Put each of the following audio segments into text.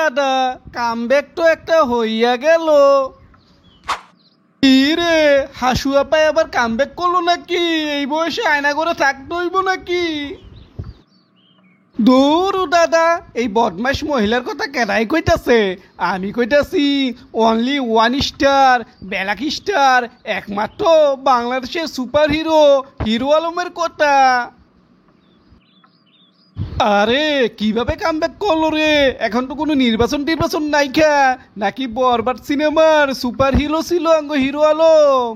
দাদা, কামব্যাক তো একটা হইয়া গেল। কি রে, হাসু আপায় আবার কামব্যাক করলো নাকি? এই বয়সে আয়না করে থাকতে হইব নাকি? দূর দাদা, এই বদমাস মহিলার কথা কেনাই কইতাছে? আমি কইতাছি only one star, black star, একমাত্র বাংলাদেশের সুপার হিরো হিরো আলমের কথা। আরে কিভাবে কামব্যাক করলো রে? এখন তো কোনো নির্বাচন নাই খা, নাকি বরবাদ সিনেমার সুপার হিরো ছিল আঙ্গ হিরো আলম?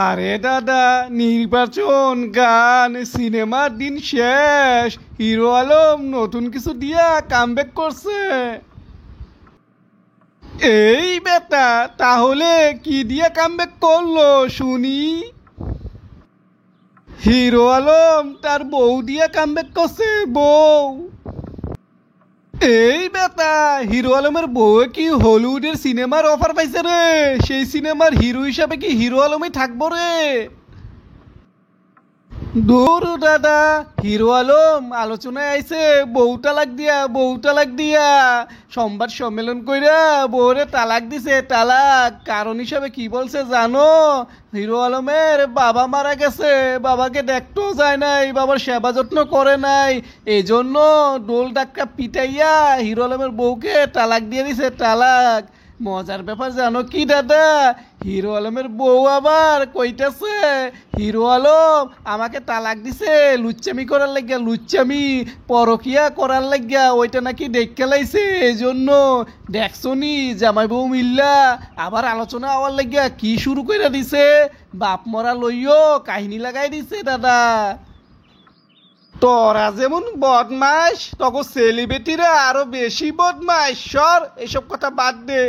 আরে দাদা, নির্বাচন, গান, সিনেমার দিন শেষ, হিরো আলম নতুন কিছু দিয়া কামব্যাক করছে। এই বেটা, তাহলে কি দিয়া কামব্যাক করলো শুনি? হিরো আলম তার বউ দিয়া কামব্যাক করছে, বউ। এই বেটা, হিরো আলমের বউ কি হলিউডের সিনেমার অফার পাইছে রে? সেই সিনেমার হিরো হিসাবে কি হিরো আলমই থাকবো রে? দূর দাদা, হিরো আলম আলোচনায় আইছে বউ তালাক দিয়া সংবাদ সম্মেলন কইরা বউরে তালাক দিছে, তালাক। কারণ হিসাবে কি বলছে জানো? হিরো আলমের বাবা মারা গেছে, বাবাকে দেখতেও যায় নাই, বাবার সেবা যত্ন করে নাই, এই জন্য ডোল ডাক্কা পিটাইয়া হিরো আলমের বউকে তালাক দিয়ে দিছে, তালাক। মজার ব্যাপার জানো কি দাদা? হিরো আলমের বউ আবার কইতাছে হিরো আলম আমাকে তালাক দিছে লুচ্চামি করার লাগিয়া, লুচ্চামি পরকিয়া করার লাগিয়া, ওইটা নাকি দেখতে লাইছে। এই জন্য দেখছনি জামাই বউ মিল্লা আবার আলোচনা হওয়ার লাগিয়া কি শুরু করে দিছে, বাপ মরা লইও কাহিনী লাগাই দিছে দাদা। তোরা যেমন বদমাস, তখন সেলিব্রিটিরা আরো বেশি বদমাস। সর, এসব কথা বাদ দে।